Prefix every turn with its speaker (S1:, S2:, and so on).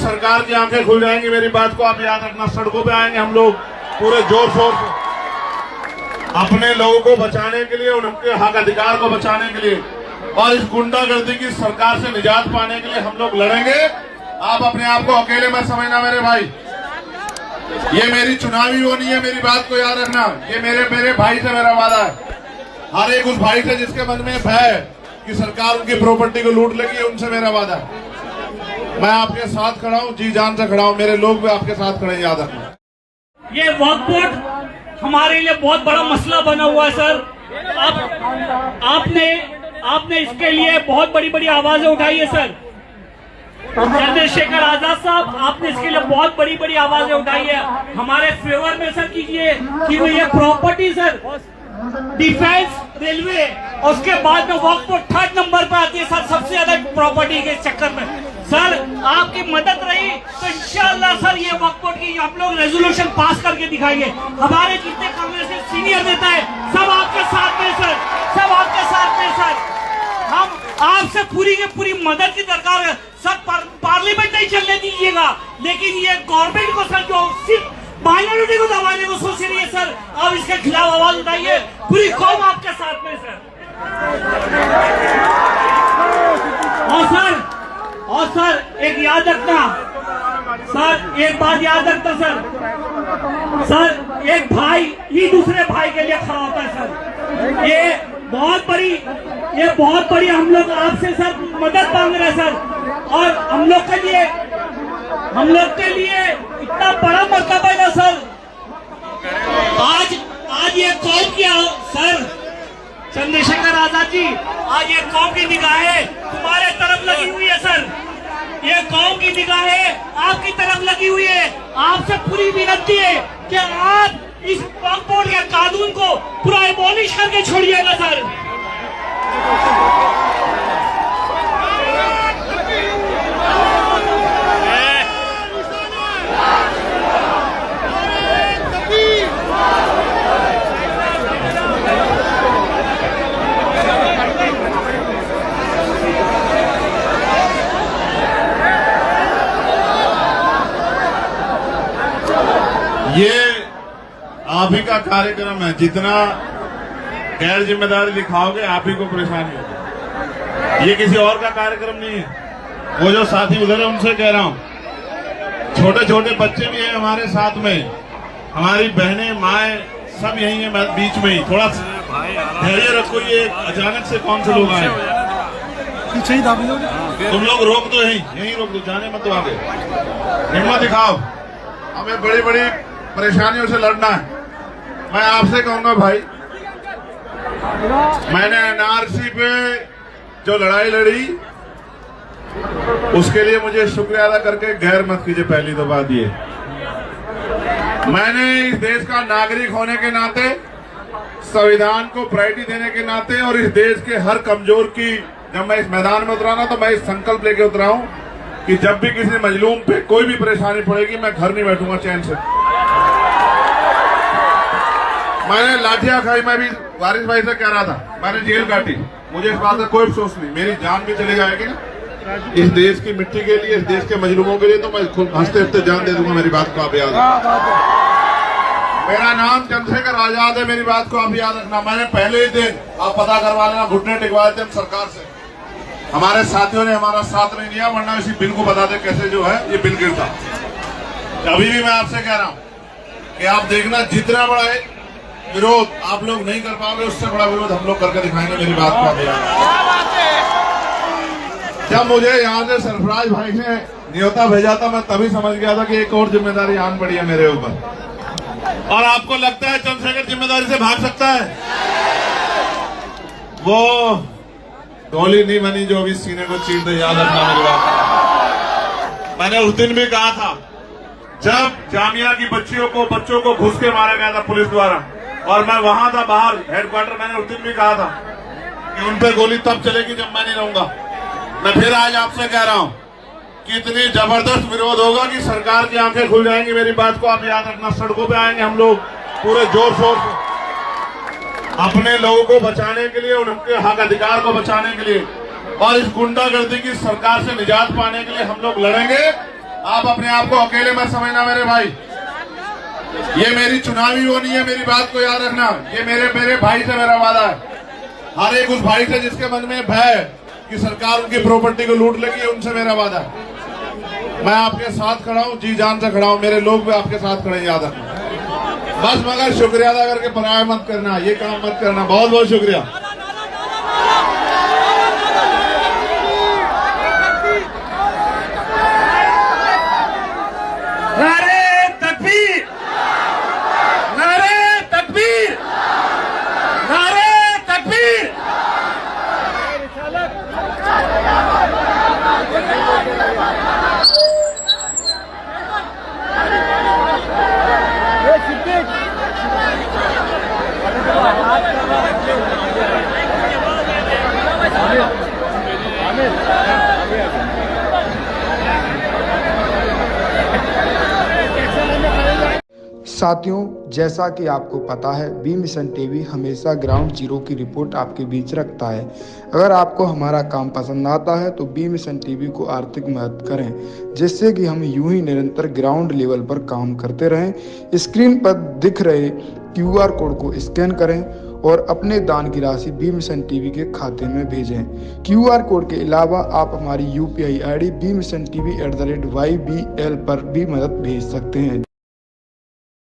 S1: सरकार की आंखें खुल जाएंगी, मेरी बात को आप याद रखना। सड़कों पे आएंगे हम लोग पूरे जोर शोर से, अपने लोगों को बचाने के लिए, उनके हक अधिकार को बचाने के लिए, और इस गुंडागर्दी की सरकार से निजात पाने के लिए हम लोग लड़ेंगे। आप अपने आप को अकेले मत समझना मेरे भाई, ये मेरी चुनावी वो नहीं है, मेरी बात को याद रखना। ये मेरे भाई से मेरा वादा है, हर एक उस भाई से जिसके मन में भय है कि सरकार उनकी प्रॉपर्टी को लूट लेगी, उनसे मेरा वादा है। मैं आपके साथ खड़ा हूँ, जी जान से खड़ा हूँ, मेरे लोग भी आपके साथ खड़े, याद रखना।
S2: ये वक्फ बोर्ड हमारे लिए बहुत बड़ा मसला बना हुआ है सर। आपने इसके लिए बहुत बड़ी बड़ी आवाजें उठाई है सर। चंद्रशेखर आजाद साहब, आपने इसके लिए बहुत बड़ी बड़ी आवाजें उठाई है हमारे फेवर में सर, कीजिए कि ये प्रॉपर्टी सर, डिफेंस, रेलवे, और उसके बाद में वक्फ बोर्ड 3rd नंबर पर आती है सर, सबसे ज्यादा प्रॉपर्टी के चक्कर में। सर आपकी मदद रही तो इंशाअल्लाह सर ये वक्फ बोर्ड की आप लोग रेजोल्यूशन पास करके दिखाएंगे। हमारे जितने कांग्रेस के सीनियर नेता है सब आपके साथ में सर, सब आपके साथ में सर। हम आपसे पूरी की पूरी मदद की दरकार है सर। पार्लियामेंट नहीं चलने दीजिएगा, लेकिन ये गवर्नमेंट को सर जो सिर्फ माइनॉरिटी को दबाने को सोच रही है सर, आप इसके खिलाफ आवाज उठाइए, पूरी कौम आपके साथ में सर। और सर एक याद रखना सर, एक बात याद रखना सर, एक भाई ही दूसरे भाई के लिए खड़ा होता है सर। ये बहुत बड़ी हम लोग आपसे सर मदद मांग रहे हैं सर, और हम लोग के लिए इतना बड़ा मर्तबा है ना सर। आज ये कौम किया सर, चंद्रशेखर आजाद जी, आज ये कौम की निगाहें तुम्हारे तरफ लगी हुई है सर, ये कौम की निगाहें आपकी तरफ लगी हुई है। आपसे पूरी विनती है कि आप इस वक्फ बोर्ड के कानून को पूरा एबॉलिश करके छोड़िएगा सर।
S1: ये आप ही का कार्यक्रम है, जितना गैर जिम्मेदारी दिखाओगे आप ही को परेशानी होगी। ये किसी और का कार्यक्रम नहीं है। वो जो साथी उधर है उनसे कह रहा हूँ, छोटे छोटे बच्चे भी हैं हमारे साथ में, हमारी बहनें, माएँ सब यही है बीच में ही। थोड़ा धैर्य रखो, ये अचानक से कौन से लोग आए, तुम लोग रोक दो, यही रोक दो, जाने मत दो आगे, हिम्मत दिखाओ। हमें बड़ी बड़ी परेशानियों से लड़ना है। मैं आपसे कहूंगा भाई, मैंने एनआरसी पे जो लड़ाई लड़ी उसके लिए मुझे शुक्रिया अदा करके गैर मत कीजिए। पहली तो बात ये, मैंने इस देश का नागरिक होने के नाते, संविधान को प्रायोरिटी देने के नाते, और इस देश के हर कमजोर की, जब मैं इस मैदान में उतरा ना तो मैं इस संकल्प लेके उतरा हूं कि जब भी किसी मजलूम पे कोई भी परेशानी पड़ेगी मैं घर नहीं बैठूंगा चैन से। मैंने लाठियां खाई, मैं भी वारिस भाई से कह रहा था, मैंने जेल काटी, मुझे इस बात का कोई अफसोस नहीं। मेरी जान भी चली जाएगी ना इस देश की मिट्टी के लिए, इस देश के मजलूमों के लिए, तो मैं खुद हंसते हंसते जान दे दूंगा। मेरी बात को आप याद रखना। मेरा नाम चंद्रशेखर आजाद है, मेरी बात को आप याद रखना। मैंने पहले ही दिन, आप पता करवा लेना, घुटने टिकवाए थे हम सरकार से। हमारे साथियों ने हमारा साथ नहीं दिया, वरना इसी बिल को बता दे कैसे जो है ये बिल गिरता। अभी भी मैं आपसे कह रहा हूं कि आप देखना, जितना बड़ा विरोध आप लोग नहीं कर पाओगे, उससे बड़ा विरोध हम लोग करके दिखाएंगे। मेरी बात को जब मुझे यहाँ से सरफराज भाई ने न्योता भेजा था, मैं तभी समझ गया था कि एक और जिम्मेदारी आन पड़ी है मेरे ऊपर। और आपको लगता है चंद्रशेखर जिम्मेदारी से भाग सकता है? वो गोली नहीं बनी जो अभी सीने को चीर दे, याद रखना मेरी बात। मैंने उस दिन भी कहा था, जब जामिया की बच्चों को घुस के मारा गया था पुलिस द्वारा, और मैं वहां था बाहर हेडक्वार्टर, मैंने उस दिन भी कहा था कि उन पे गोली तब चलेगी जब मैं नहीं रहूंगा। मैं फिर आज आपसे कह रहा हूं कि इतनी जबरदस्त विरोध होगा कि सरकार की आंखें खुल जाएंगी। मेरी बात को आप याद रखना। सड़कों पे आएंगे हम लोग पूरे जोर शोर से, अपने लोगों को बचाने के लिए, उनके हक अधिकार को बचाने के लिए, और इस गुंडागर्दी की सरकार से निजात पाने के लिए हम लोग लड़ेंगे। आप अपने आप को अकेले मत समझना मेरे भाई। ये मेरी चुनावी वो नहीं है, मेरी बात को याद रखना। ये मेरे भाई से मेरा वादा है। हर एक उस भाई से जिसके मन में भय है कि सरकार उनकी प्रॉपर्टी को लूट लेगी, उनसे मेरा वादा है। मैं आपके साथ खड़ा हूँ, जी जान से खड़ा हूँ। मेरे लोग भी आपके साथ खड़े हैं, याद रखना। बस मगर शुक्रिया अदा करके पराया मत करना, ये काम मत करना। बहुत बहुत शुक्रिया।
S2: नारे तकबीर, नारे तकबीर, नारे तकबीर।
S3: साथियों, जैसा कि आपको पता है, बी मिशन टीवी हमेशा ग्राउंड जीरो की रिपोर्ट आपके बीच रखता है। अगर आपको हमारा काम पसंद आता है तो बी मिशन टीवी को आर्थिक मदद करें, जिससे कि हम यूं ही निरंतर ग्राउंड लेवल पर काम करते रहें। स्क्रीन पर दिख रहे QR कोड को स्कैन करें और अपने दान की राशि बी मिशन टीवी के खाते में भेजें। QR कोड के अलावा आप हमारी UPI ID BMissionTV@YBL पर भी मदद भेज सकते हैं।